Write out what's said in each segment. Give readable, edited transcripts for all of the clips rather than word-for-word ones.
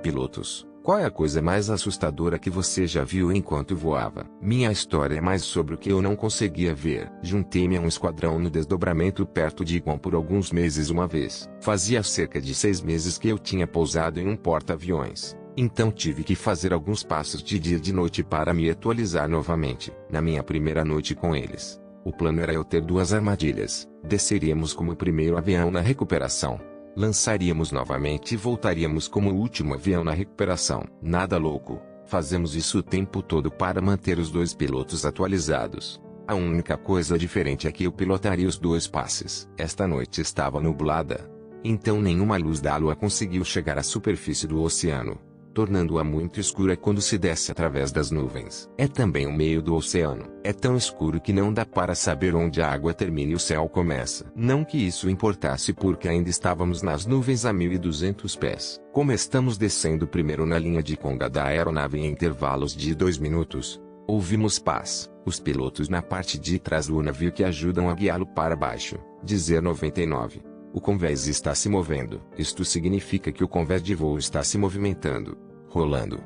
Pilotos, qual é a coisa mais assustadora que você já viu enquanto voava? Minha história é mais sobre o que eu não conseguia ver. Juntei-me a um esquadrão no desdobramento perto de Guam por alguns meses uma vez. Fazia cerca de 6 meses que eu tinha pousado em um porta-aviões. Então tive que fazer alguns passos de dia e de noite para me atualizar novamente. Na minha primeira noite com eles, o plano era eu ter 2 armadilhas. Desceríamos como o primeiro avião na recuperação. Lançaríamos novamente e voltaríamos como o último avião na recuperação. Nada louco. Fazemos isso o tempo todo para manter os 2 pilotos atualizados. A única coisa diferente é que eu pilotaria os 2 passes. Esta noite estava nublada. Então nenhuma luz da lua conseguiu chegar à superfície do oceano, tornando-a muito escura quando se desce através das nuvens. É também o meio do oceano. É tão escuro que não dá para saber onde a água termina e o céu começa. Não que isso importasse porque ainda estávamos nas nuvens a 1.200 pés. Como estamos descendo primeiro na linha de conga da aeronave em intervalos de 2 minutos, ouvimos paz. Os pilotos na parte de trás do navio que ajudam a guiá-lo para baixo, dizer 99. O convés está se movendo. Isto significa que o convés de voo está se movimentando, rolando,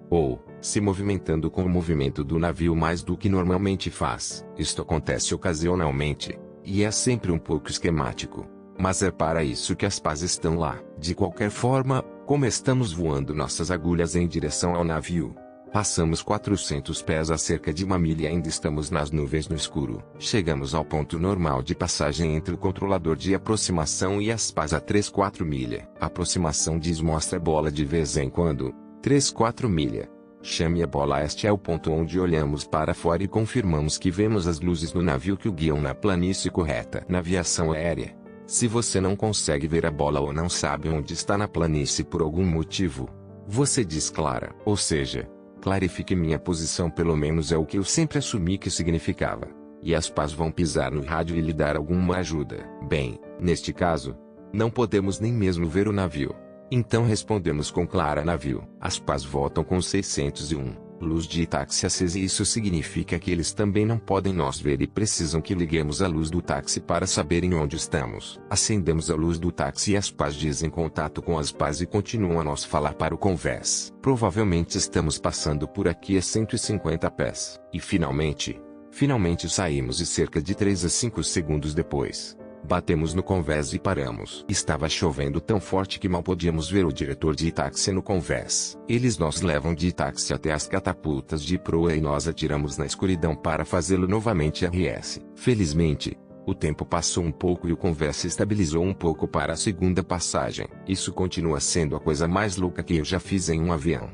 ou se movimentando com o movimento do navio mais do que normalmente faz. Isto acontece ocasionalmente, e é sempre um pouco esquemático. Mas é para isso que as pás estão lá. De qualquer forma, como estamos voando nossas agulhas em direção ao navio, passamos 400 pés a cerca de 1 milha e ainda estamos nas nuvens no escuro. Chegamos ao ponto normal de passagem entre o controlador de aproximação e as pás a 3-4 milha. A aproximação diz mostra a bola de vez em quando. 3-4 milha. Chame a bola. Este é o ponto onde olhamos para fora e confirmamos que vemos as luzes no navio que o guiam na planície correta. Na aviação aérea, se você não consegue ver a bola ou não sabe onde está na planície por algum motivo, você diz clara, ou seja, clarifique minha posição, pelo menos é o que eu sempre assumi que significava. E as pás vão pisar no rádio e lhe dar alguma ajuda. Bem, neste caso, não podemos nem mesmo ver o navio. Então respondemos com clara navio. As pás voltam com 601, luz de táxi acesa, e isso significa que eles também não podem nos ver e precisam que liguemos a luz do táxi para saberem onde estamos. Acendemos a luz do táxi e as pás dizem contato com as pás e continuam a nos falar para o convés. Provavelmente estamos passando por aqui a 150 pés. E finalmente saímos, e cerca de 3 a 5 segundos depois, batemos no convés e paramos. Estava chovendo tão forte que mal podíamos ver o diretor de táxi no convés. Eles nos levam de táxi até as catapultas de proa e nós atiramos na escuridão para fazê-lo novamente. RS. Felizmente, o tempo passou um pouco e o convés se estabilizou um pouco para a segunda passagem. Isso continua sendo a coisa mais louca que eu já fiz em um avião.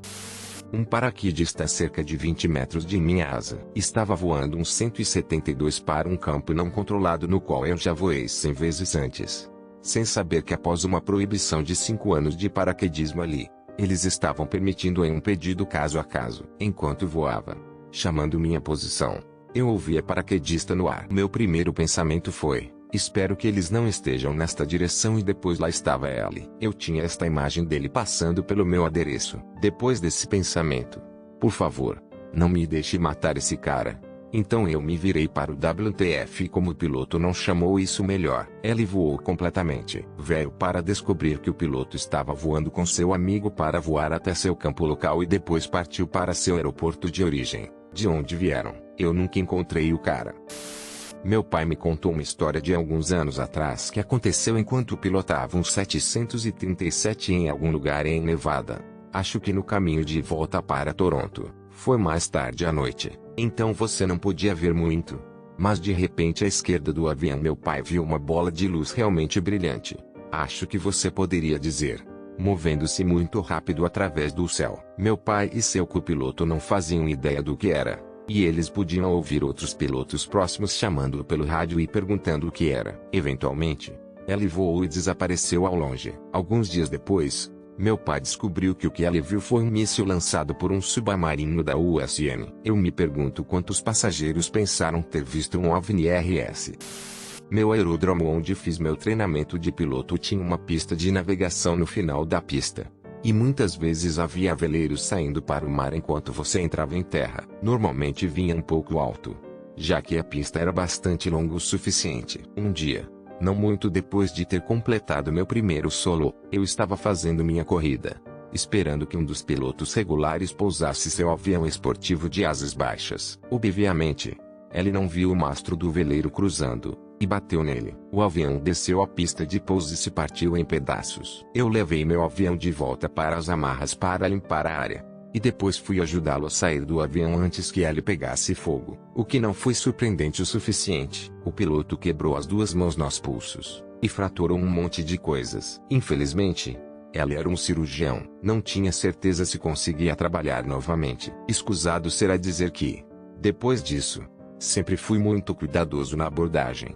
Um paraquedista a cerca de 20 metros de minha asa estava voando uns 172 para um campo não controlado no qual eu já voei 100 vezes antes, sem saber que após uma proibição de 5 anos de paraquedismo ali, eles estavam permitindo em um pedido caso a caso. Enquanto voava, chamando minha posição, eu ouvia paraquedista no ar. Meu primeiro pensamento foi: espero que eles não estejam nesta direção, e depois lá estava ele. Eu tinha esta imagem dele passando pelo meu adereço. Depois desse pensamento, por favor, não me deixe matar esse cara. Então eu me virei para o WTF e, como o piloto não chamou isso melhor, ele voou completamente velho para descobrir que o piloto estava voando com seu amigo para voar até seu campo local e depois partiu para seu aeroporto de origem, de onde vieram. Eu nunca encontrei o cara. Meu pai me contou uma história de alguns anos atrás que aconteceu enquanto pilotava um 737 em algum lugar em Nevada. Acho que no caminho de volta para Toronto. Foi mais tarde à noite, então você não podia ver muito. Mas de repente à esquerda do avião meu pai viu uma bola de luz realmente brilhante. Acho que você poderia dizer, movendo-se muito rápido através do céu. Meu pai e seu copiloto não faziam ideia do que era. E eles podiam ouvir outros pilotos próximos chamando-o pelo rádio e perguntando o que era. Eventualmente, ele voou e desapareceu ao longe. Alguns dias depois, meu pai descobriu que o que ele viu foi um míssil lançado por um submarino da USN. Eu me pergunto quantos passageiros pensaram ter visto um OVNI. RS. Meu aeródromo onde fiz meu treinamento de piloto tinha uma pista de navegação no final da pista. E muitas vezes havia veleiros saindo para o mar enquanto você entrava em terra. Normalmente vinha um pouco alto, já que a pista era bastante longa o suficiente. Um dia, não muito depois de ter completado meu primeiro solo, eu estava fazendo minha corrida. esperando que um dos pilotos regulares pousasse seu avião esportivo de asas baixas. Obviamente, ele não viu o mastro do veleiro cruzando, e bateu nele. O avião desceu a pista de pouso e se partiu em pedaços. Eu levei meu avião de volta para as amarras para limpar a área, e depois fui ajudá-lo a sair do avião antes que ele pegasse fogo. O que não foi surpreendente o suficiente. O piloto quebrou as duas mãos nos pulsos, e fraturou um monte de coisas. Infelizmente, ele era um cirurgião. Não tinha certeza se conseguia trabalhar novamente. Escusado será dizer que, depois disso, sempre fui muito cuidadoso na abordagem.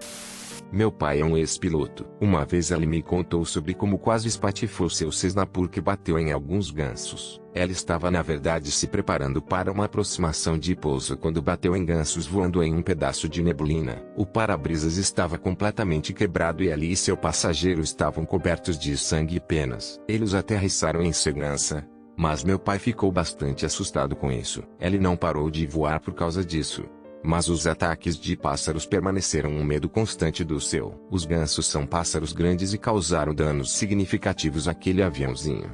Meu pai é um ex-piloto. Uma vez ele me contou sobre como quase espatifou seu Cessna porque bateu em alguns gansos. Ela estava na verdade se preparando para uma aproximação de pouso quando bateu em gansos voando em um pedaço de neblina. O para-brisas estava completamente quebrado e ali e seu passageiro estavam cobertos de sangue e penas. Eles aterrissaram em segurança, mas meu pai ficou bastante assustado com isso. Ele não parou de voar por causa disso, mas os ataques de pássaros permaneceram um medo constante do seu. Os gansos são pássaros grandes e causaram danos significativos àquele aviãozinho.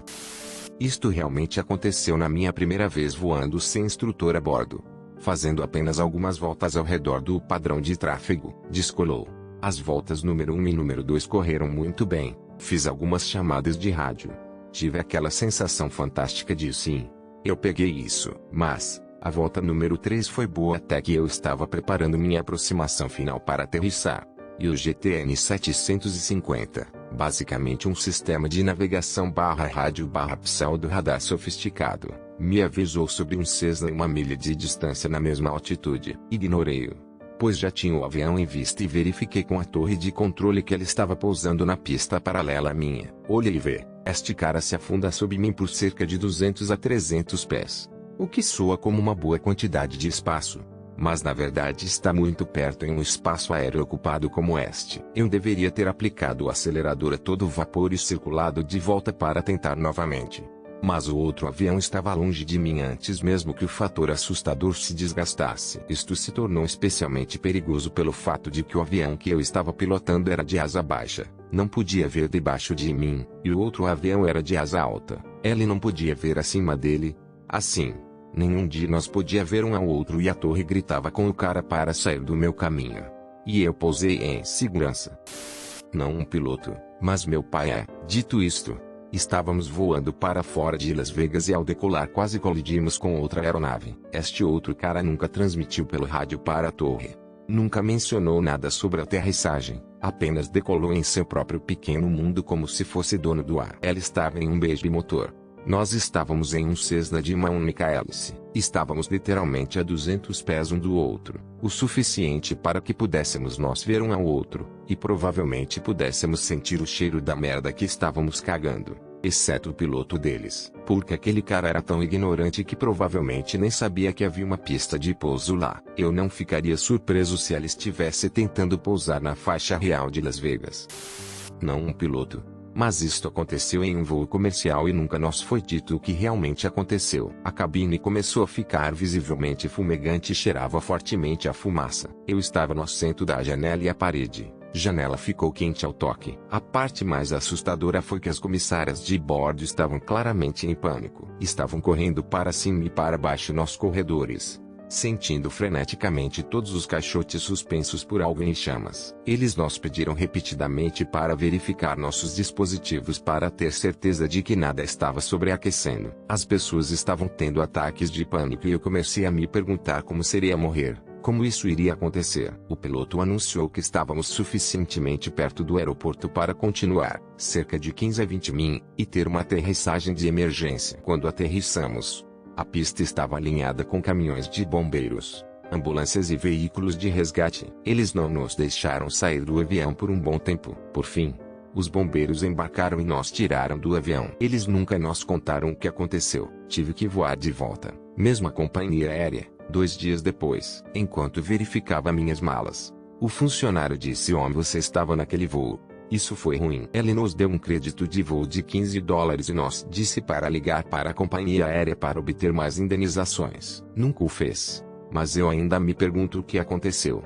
Isto realmente aconteceu na minha primeira vez voando sem instrutor a bordo, fazendo apenas algumas voltas ao redor do padrão de tráfego. Descolou. As voltas número 1 e número 2 correram muito bem. Fiz algumas chamadas de rádio. Tive aquela sensação fantástica de sim, eu peguei isso. Mas a volta número 3 foi boa até que eu estava preparando minha aproximação final para aterrissar. E o GTN 750, basicamente um sistema de navegação barra rádio barra pseudo-radar sofisticado, me avisou sobre um Cessna em 1 milha de distância na mesma altitude. Ignorei-o, pois já tinha o avião em vista e verifiquei com a torre de controle que ele estava pousando na pista paralela à minha. Olhei e vi, este cara se afunda sob mim por cerca de 200 a 300 pés. O que soa como uma boa quantidade de espaço, mas na verdade está muito perto em um espaço aéreo ocupado como este. Eu deveria ter aplicado o acelerador a todo vapor e circulado de volta para tentar novamente. Mas o outro avião estava longe de mim antes mesmo que o fator assustador se desgastasse. Isto se tornou especialmente perigoso pelo fato de que o avião que eu estava pilotando era de asa baixa, não podia ver debaixo de mim, e o outro avião era de asa alta, ele não podia ver acima dele. Assim, nenhum de nós podia ver um ao outro e a torre gritava com o cara para sair do meu caminho. E eu pousei em segurança. Não um piloto, mas meu pai é. Dito isto, estávamos voando para fora de Las Vegas e ao decolar quase colidimos com outra aeronave. Este outro cara nunca transmitiu pelo rádio para a torre. Nunca mencionou nada sobre a aterrissagem, apenas decolou em seu próprio pequeno mundo como se fosse dono do ar. Ela estava em um bimotor. Nós estávamos em um Cessna de uma única hélice. Estávamos literalmente a 200 pés um do outro, o suficiente para que pudéssemos nós ver um ao outro, e provavelmente pudéssemos sentir o cheiro da merda que estávamos cagando, exceto o piloto deles, porque aquele cara era tão ignorante que provavelmente nem sabia que havia uma pista de pouso lá. Eu não ficaria surpreso se ele estivesse tentando pousar na faixa real de Las Vegas. Não um piloto. Mas isto aconteceu em um voo comercial e nunca nos foi dito o que realmente aconteceu. A cabine começou a ficar visivelmente fumegante e cheirava fortemente a fumaça. Eu estava no assento da janela e a parede. Janela ficou quente ao toque. A parte mais assustadora foi que as comissárias de bordo estavam claramente em pânico. Estavam correndo para cima e para baixo nos corredores, sentindo freneticamente todos os caixotes suspensos por algo em chamas. Eles nos pediram repetidamente para verificar nossos dispositivos para ter certeza de que nada estava sobreaquecendo. As pessoas estavam tendo ataques de pânico e eu comecei a me perguntar como seria morrer, como isso iria acontecer. O piloto anunciou que estávamos suficientemente perto do aeroporto para continuar, cerca de 15 a 20 min, e ter uma aterrissagem de emergência. Quando aterrissamos, a pista estava alinhada com caminhões de bombeiros, ambulâncias e veículos de resgate. Eles não nos deixaram sair do avião por um bom tempo. Por fim, os bombeiros embarcaram e nos tiraram do avião. Eles nunca nos contaram o que aconteceu. Tive que voar de volta, mesma companhia aérea, 2 dias depois. Enquanto verificava minhas malas, o funcionário disse: você estava naquele voo. Isso foi ruim. Ele nos deu um crédito de voo de $15 e nos disse para ligar para a companhia aérea para obter mais indenizações. Nunca o fez, mas eu ainda me pergunto o que aconteceu.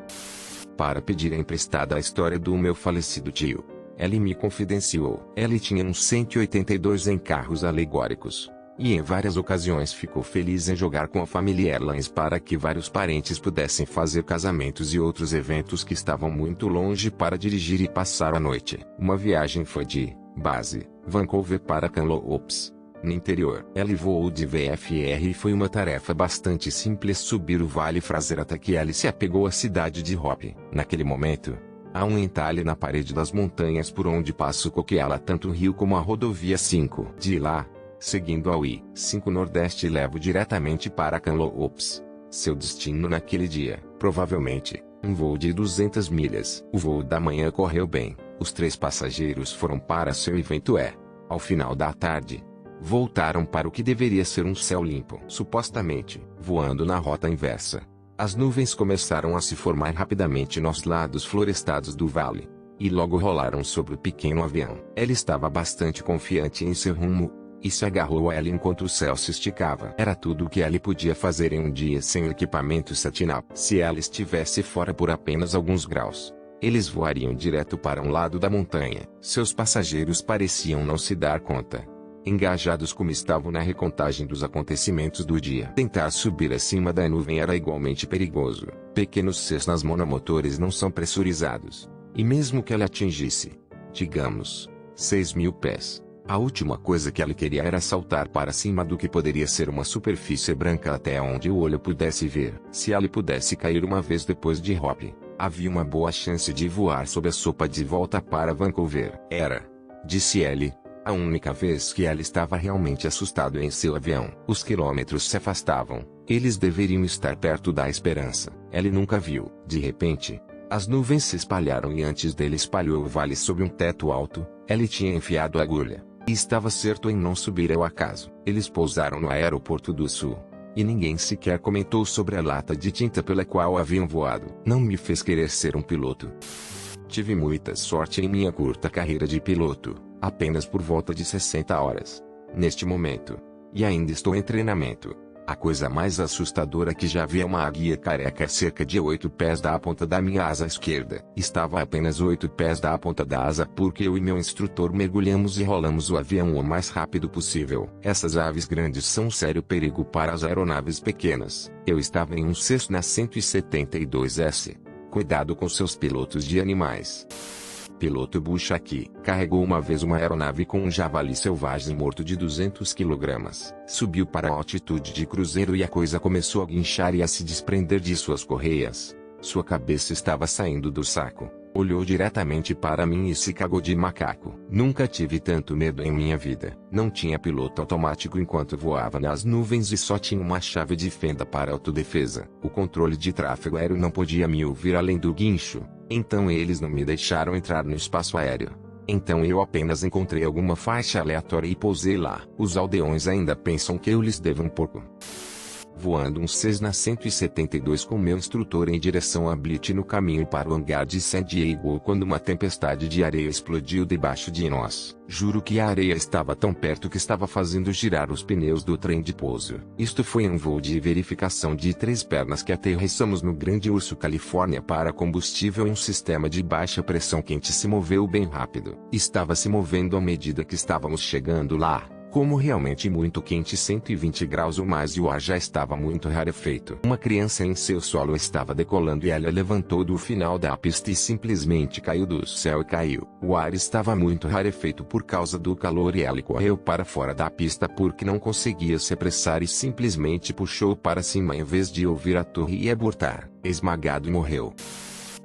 Para pedir emprestada a história do meu falecido tio, Ellie me confidenciou. Ellie tinha uns 182 em carros alegóricos. E em várias ocasiões ficou feliz em jogar com a família Airlines para que vários parentes pudessem fazer casamentos e outros eventos que estavam muito longe para dirigir e passar a noite. Uma viagem foi de base, Vancouver para Kamloops, no interior. Ellie voou de VFR e foi uma tarefa bastante simples subir o Vale Fraser até que Ellie se apegou à cidade de Hope. Naquele momento, há um entalhe na parede das montanhas por onde passa o Coquihalla, tanto o rio como a rodovia 5. De lá, seguindo a I-5 Nordeste, levo diretamente para Kamloops. Seu destino naquele dia, provavelmente, um voo de 200 milhas. O voo da manhã correu bem. Os 3 passageiros foram para seu evento e, ao final da tarde, voltaram para o que deveria ser um céu limpo. Supostamente, voando na rota inversa, as nuvens começaram a se formar rapidamente nos lados florestados do vale, e logo rolaram sobre o pequeno avião. Ele estava bastante confiante em seu rumo, e se agarrou a ela enquanto o céu se esticava. Era tudo o que ele podia fazer em um dia sem o equipamento Sentinel. Se ela estivesse fora por apenas alguns graus, eles voariam direto para um lado da montanha. Seus passageiros pareciam não se dar conta, engajados como estavam na recontagem dos acontecimentos do dia. Tentar subir acima da nuvem era igualmente perigoso. Pequenos Cessnas monomotores não são pressurizados, e mesmo que ela atingisse, digamos, 6.000 pés, a última coisa que ela queria era saltar para cima do que poderia ser uma superfície branca até onde o olho pudesse ver. Se ela pudesse cair uma vez depois de Hope, havia uma boa chance de voar sob a sopa de volta para Vancouver. Era, disse Ellie, a única vez que ela estava realmente assustado em seu avião. Os quilômetros se afastavam. Eles deveriam estar perto da esperança. Ellie nunca viu. De repente, as nuvens se espalharam e antes dele espalhou o vale sob um teto alto. Ellie tinha enfiado a agulha, e estava certo em não subir ao acaso. Eles pousaram no aeroporto do sul, e ninguém sequer comentou sobre a lata de tinta pela qual haviam voado. Não me fez querer ser um piloto. Tive muita sorte em minha curta carreira de piloto, apenas por volta de 60 horas. Neste momento, e ainda estou em treinamento, a coisa mais assustadora que já vi é uma águia careca a cerca de 8 pés da ponta da minha asa esquerda. Estava a apenas 8 pés da ponta da asa porque eu e meu instrutor mergulhamos e rolamos o avião o mais rápido possível. Essas aves grandes são um sério perigo para as aeronaves pequenas. Eu estava em um Cessna 172S. Cuidado com seus pilotos de animais. Piloto Bush aqui. Carregou uma vez uma aeronave com um javali selvagem morto de 200 kg. Subiu para a altitude de cruzeiro e a coisa começou a guinchar e a se desprender de suas correias. Sua cabeça estava saindo do saco. Olhou diretamente para mim e se cagou de macaco. Nunca tive tanto medo em minha vida. Não tinha piloto automático enquanto voava nas nuvens e só tinha uma chave de fenda para autodefesa. O controle de tráfego aéreo não podia me ouvir além do guincho, então eles não me deixaram entrar no espaço aéreo. Então eu apenas encontrei alguma faixa aleatória e pousei lá. Os aldeões ainda pensam que eu lhes devo um porco. Voando um Cessna 172 com meu instrutor em direção a Blitz no caminho para o hangar de San Diego quando uma tempestade de areia explodiu debaixo de nós. Juro que a areia estava tão perto que estava fazendo girar os pneus do trem de pouso. Isto foi um voo de verificação de 3 pernas que aterrissamos no Grande Urso, Califórnia para combustível em um sistema de baixa pressão quente se moveu bem rápido. Estava se movendo à medida que estávamos chegando lá. Como realmente muito quente, 120 graus ou mais, e o ar já estava muito rarefeito. Uma criança em seu solo estava decolando e ela levantou do final da pista e simplesmente caiu do céu e caiu. O ar estava muito rarefeito por causa do calor e ela correu para fora da pista porque não conseguia se apressar e simplesmente puxou para cima em vez de ouvir a torre e abortar. Esmagado e morreu.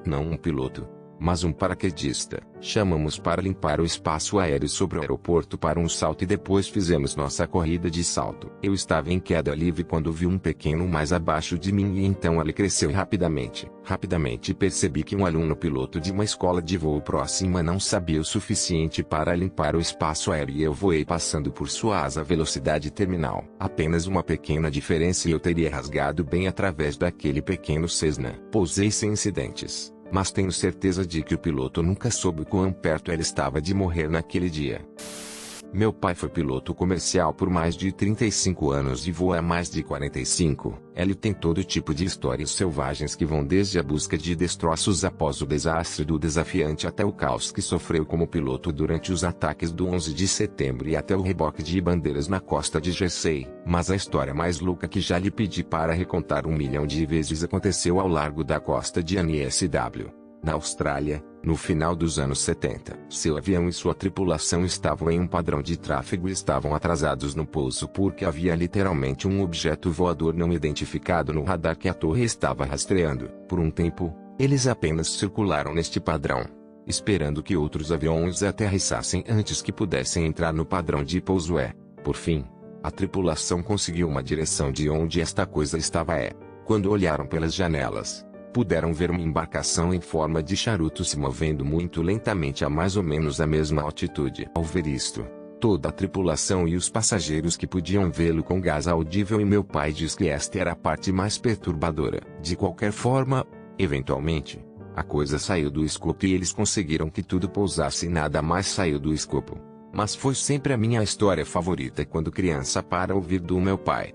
Não um piloto, mas um paraquedista. Chamamos para limpar o espaço aéreo sobre o aeroporto para um salto e depois fizemos nossa corrida de salto. Eu estava em queda livre quando vi um pequeno mais abaixo de mim e então ele cresceu rapidamente. Rapidamente percebi que um aluno piloto de uma escola de voo próxima não sabia o suficiente para limpar o espaço aéreo e eu voei passando por sua asa a velocidade terminal. Apenas uma pequena diferença e eu teria rasgado bem através daquele pequeno Cessna. Pousei sem incidentes. Mas tenho certeza de que o piloto nunca soube quão perto ele estava de morrer naquele dia. Meu pai foi piloto comercial por mais de 35 anos e voa há mais de 45. Ele tem todo tipo de histórias selvagens que vão desde a busca de destroços após o desastre do desafiante até o caos que sofreu como piloto durante os ataques do 11 de setembro e até o reboque de bandeiras na costa de Jersey. Mas a história mais louca que já lhe pedi para recontar 1 milhão de vezes aconteceu ao largo da costa de NSW, na Austrália, no final dos anos 70. Seu avião e sua tripulação estavam em um padrão de tráfego e estavam atrasados no pouso porque havia literalmente um objeto voador não identificado no radar que a torre estava rastreando. Por um tempo, eles apenas circularam neste padrão, esperando que outros aviões aterrissassem antes que pudessem entrar no padrão de pouso. Por fim, a tripulação conseguiu uma direção de onde esta coisa estava. Quando olharam pelas janelas, puderam ver uma embarcação em forma de charuto se movendo muito lentamente a mais ou menos a mesma altitude. Ao ver isto, toda a tripulação e os passageiros que podiam vê-lo com gás audível e meu pai diz que esta era a parte mais perturbadora. De qualquer forma, eventualmente, a coisa saiu do escopo e eles conseguiram que tudo pousasse e nada mais saiu do escopo. Mas foi sempre a minha história favorita quando criança para ouvir do meu pai.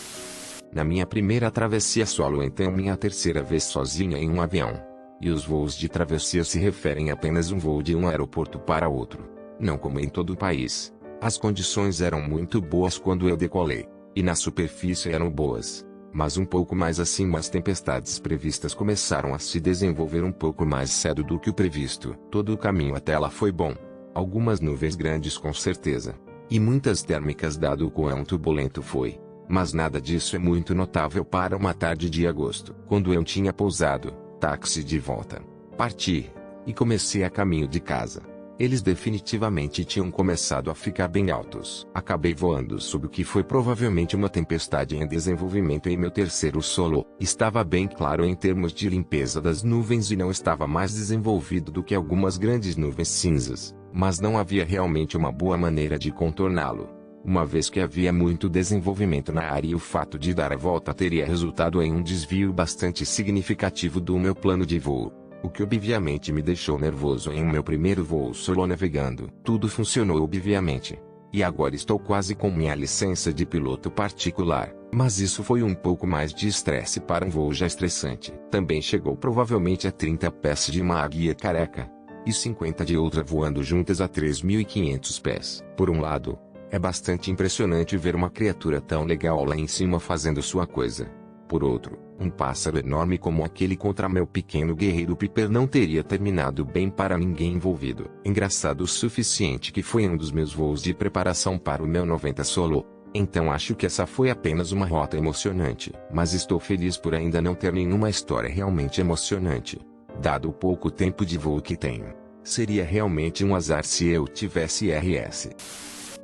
Na minha primeira travessia solo, então minha terceira vez sozinha em um avião. E os voos de travessia se referem a apenas um voo de um aeroporto para outro. Não como em todo o país. As condições eram muito boas quando eu decolei. E na superfície eram boas. Mas um pouco mais acima as tempestades previstas começaram a se desenvolver um pouco mais cedo do que o previsto. Todo o caminho até lá foi bom. Algumas nuvens grandes com certeza. E muitas térmicas dado o quão turbulento foi. Mas nada disso é muito notável para uma tarde de agosto. Quando eu tinha pousado, táxi de volta. Parti. E comecei a caminho de casa. Eles definitivamente tinham começado a ficar bem altos. Acabei voando sob o que foi provavelmente uma tempestade em desenvolvimento em meu terceiro solo. Estava bem claro em termos de limpeza das nuvens e não estava mais desenvolvido do que algumas grandes nuvens cinzas. Mas não havia realmente uma boa maneira de contorná-lo. Uma vez que havia muito desenvolvimento na área e o fato de dar a volta teria resultado em um desvio bastante significativo do meu plano de voo, o que obviamente me deixou nervoso em meu primeiro voo solo navegando. Tudo funcionou obviamente. E agora estou quase com minha licença de piloto particular, mas isso foi um pouco mais de estresse para um voo já estressante. Também chegou provavelmente a 30 pés de uma águia careca, e 50 de outra voando juntas a 3.500 pés. Por um lado, é bastante impressionante ver uma criatura tão legal lá em cima fazendo sua coisa. Por outro, um pássaro enorme como aquele contra meu pequeno guerreiro Piper não teria terminado bem para ninguém envolvido. Engraçado o suficiente que foi um dos meus voos de preparação para o meu 90 solo. Então acho que essa foi apenas uma rota emocionante. Mas estou feliz por ainda não ter nenhuma história realmente emocionante. Dado o pouco tempo de voo que tenho, seria realmente um azar se eu tivesse RS.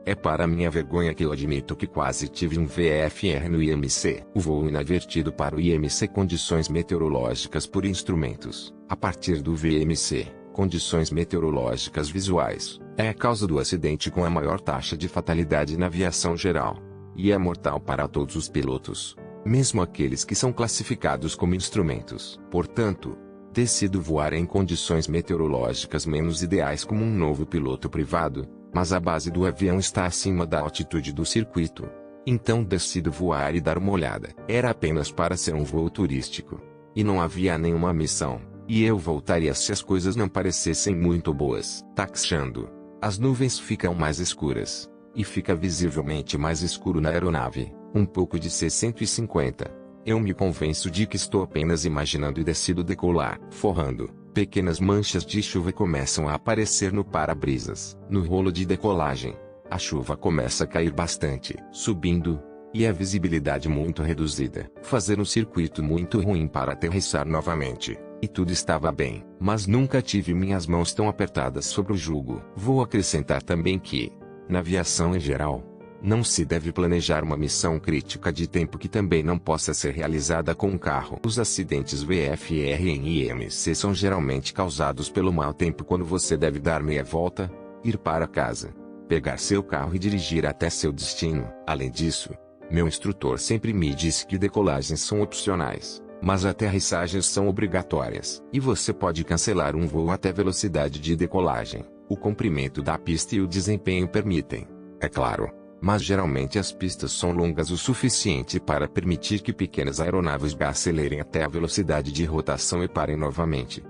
É para minha vergonha que eu admito que quase tive um VFR no IMC. O voo inadvertido para o IMC condições meteorológicas por instrumentos. A partir do VMC, condições meteorológicas visuais, é a causa do acidente com a maior taxa de fatalidade na aviação geral. E é mortal para todos os pilotos, mesmo aqueles que são classificados como instrumentos. Portanto, decido voar em condições meteorológicas menos ideais como um novo piloto privado. Mas a base do avião está acima da altitude do circuito. Então decido voar e dar uma olhada. Era apenas para ser um voo turístico. E não havia nenhuma missão. E eu voltaria se as coisas não parecessem muito boas. Taxiando, as nuvens ficam mais escuras. E fica visivelmente mais escuro na aeronave. Um pouco de C-150. Eu me convenço de que estou apenas imaginando e decido decolar. Forrando. Pequenas manchas de chuva começam a aparecer no para-brisas. No rolo de decolagem, a chuva começa a cair bastante, subindo, e a visibilidade muito reduzida. Fazer um circuito muito ruim para aterrissar novamente. E tudo estava bem, mas nunca tive minhas mãos tão apertadas sobre o jugo. Vou acrescentar também que, na aviação em geral, não se deve planejar uma missão crítica de tempo que também não possa ser realizada com um carro. Os acidentes VFR em IMC são geralmente causados pelo mau tempo quando você deve dar meia volta, ir para casa, pegar seu carro e dirigir até seu destino. Além disso, meu instrutor sempre me disse que decolagens são opcionais, mas aterrissagens são obrigatórias. E você pode cancelar um voo até velocidade de decolagem. O comprimento da pista e o desempenho permitem. é claro. Mas geralmente as pistas são longas o suficiente para permitir que pequenas aeronaves acelerem até a velocidade de rotação e parem novamente.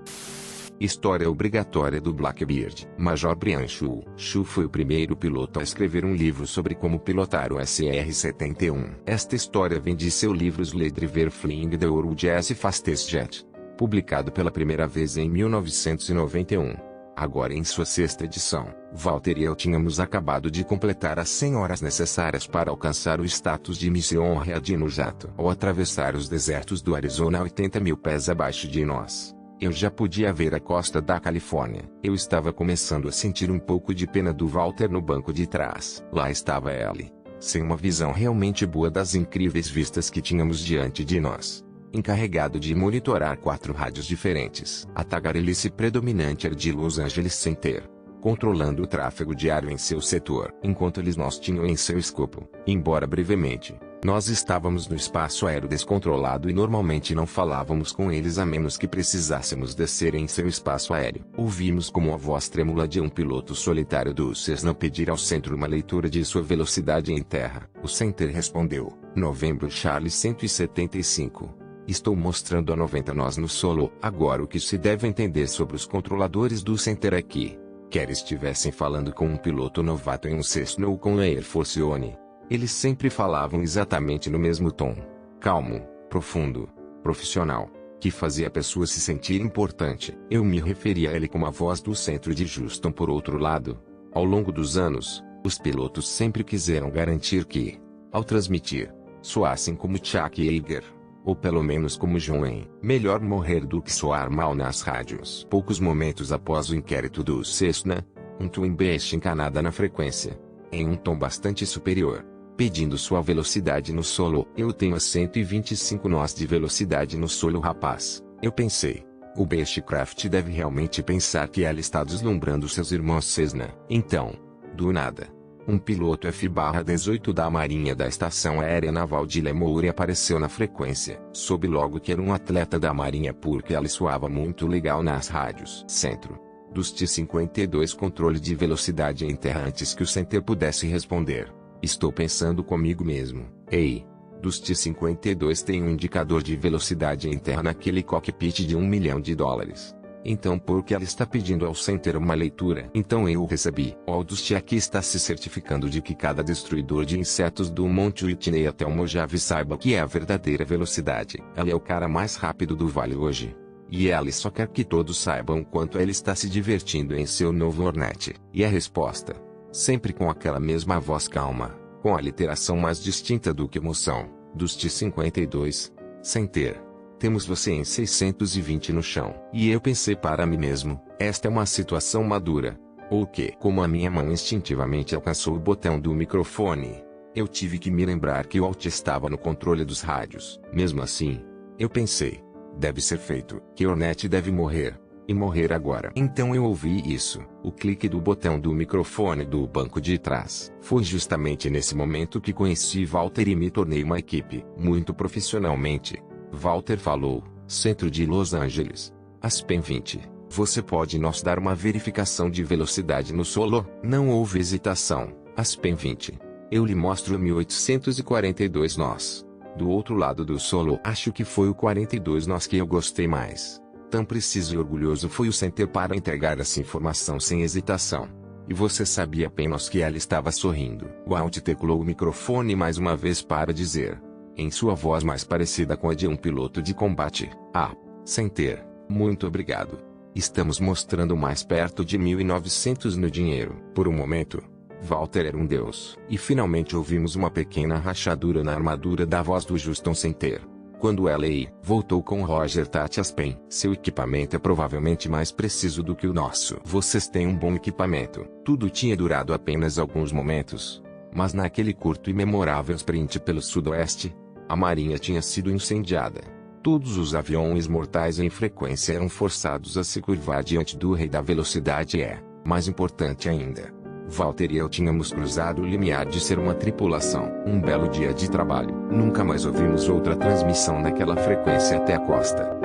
História obrigatória do Blackbeard. Major Brian Shaw. Shaw foi o primeiro piloto a escrever um livro sobre como pilotar o SR-71. Esta história vem de seu livro Sled Driver Flying the World as Fastest Jet, publicado pela primeira vez em 1991. Agora em sua sexta edição, Walter e eu tínhamos acabado de completar as 100 horas necessárias para alcançar o status de Mission Ready no jato. Ao atravessar os desertos do Arizona a 80 mil pés abaixo de nós, eu já podia ver a costa da Califórnia. Eu estava começando a sentir um pouco de pena do Walter no banco de trás. Lá estava ele, sem uma visão realmente boa das incríveis vistas que tínhamos diante de nós, encarregado de monitorar 4 rádios diferentes. A tagarelice predominante era de Los Angeles Center, controlando o tráfego diário em seu setor, enquanto eles nos tinham em seu escopo. Embora brevemente, nós estávamos no espaço aéreo descontrolado e normalmente não falávamos com eles a menos que precisássemos descer em seu espaço aéreo. Ouvimos como a voz trêmula de um piloto solitário do Cessna pedir ao centro uma leitura de sua velocidade em terra. O center respondeu: Novembro Charlie 175. Estou mostrando a 90 nós no solo. Agora o que se deve entender sobre os controladores do center é que, quer estivessem falando com um piloto novato em um Cessna ou com a Air Force One, eles sempre falavam exatamente no mesmo tom, calmo, profundo, profissional, que fazia a pessoa se sentir importante. Eu me referia a ele como a voz do centro de Houston. Por outro lado, ao longo dos anos, os pilotos sempre quiseram garantir que, ao transmitir, soassem como Chuck Yeager, ou pelo menos como John Wayne. Melhor morrer do que soar mal nas rádios. Poucos momentos após o inquérito do Cessna, um Twin Beast encanada na frequência, em um tom bastante superior, pedindo sua velocidade no solo. Eu tenho a 125 nós de velocidade no solo, rapaz. Eu pensei, o Beechcraft deve realmente pensar que ela está deslumbrando seus irmãos Cessna. Então, do nada, um piloto F-18 da Marinha da Estação Aérea Naval de Lemoore apareceu na frequência. Soube logo que era um atleta da Marinha porque ela soava muito legal nas rádios. Centro dos T-52, controle de velocidade em terra. Antes que o center pudesse responder, estou pensando comigo mesmo. Ei, dos T-52 tem um indicador de velocidade em terra naquele cockpit de $1 milhão. Então por que ela está pedindo ao center uma leitura? Então eu recebi. Aldous aqui está se certificando de que cada destruidor de insetos do Monte Whitney até o Mojave saiba que é a verdadeira velocidade. Ela é o cara mais rápido do vale hoje. E ela só quer que todos saibam quanto ele está se divertindo em seu novo Hornet. E a resposta, sempre com aquela mesma voz calma, com a literação mais distinta do que emoção, dos T-52, center, temos você em 620 no chão. E eu pensei para mim mesmo, esta é uma situação madura. Ou que, como a minha mão instintivamente alcançou o botão do microfone, eu tive que me lembrar que o Alt estava no controle dos rádios. Mesmo assim, eu pensei, deve ser feito, que Hornet deve morrer, e morrer agora. Então eu ouvi isso, o clique do botão do microfone do banco de trás. Foi justamente nesse momento que conheci Walter e me tornei uma equipe. Muito profissionalmente, Walter falou: Centro de Los Angeles, Aspen 20, você pode nos dar uma verificação de velocidade no solo? Não houve hesitação. Aspen 20, eu lhe mostro 1842 nós. Do outro lado do solo, acho que foi o 42 nós que eu gostei mais. Tão preciso e orgulhoso foi o center para entregar essa informação sem hesitação. E você sabia apenas que ela estava sorrindo. O Alt teclou o microfone mais uma vez para dizer, em sua voz mais parecida com a de um piloto de combate: Ah, center, muito obrigado. Estamos mostrando mais perto de 1900 no dinheiro. Por um momento, Walter era um deus. E finalmente ouvimos uma pequena rachadura na armadura da voz do Houston Center, quando L.A. voltou com Roger Aspen. Seu equipamento é provavelmente mais preciso do que o nosso. Vocês têm um bom equipamento. Tudo tinha durado apenas alguns momentos, mas naquele curto e memorável sprint pelo sudoeste, a marinha tinha sido incendiada. Todos os aviões mortais em frequência eram forçados a se curvar diante do rei da velocidade. Mais importante ainda, Walter e eu tínhamos cruzado o limiar de ser uma tripulação. Um belo dia de trabalho. Nunca mais ouvimos outra transmissão naquela frequência até a costa.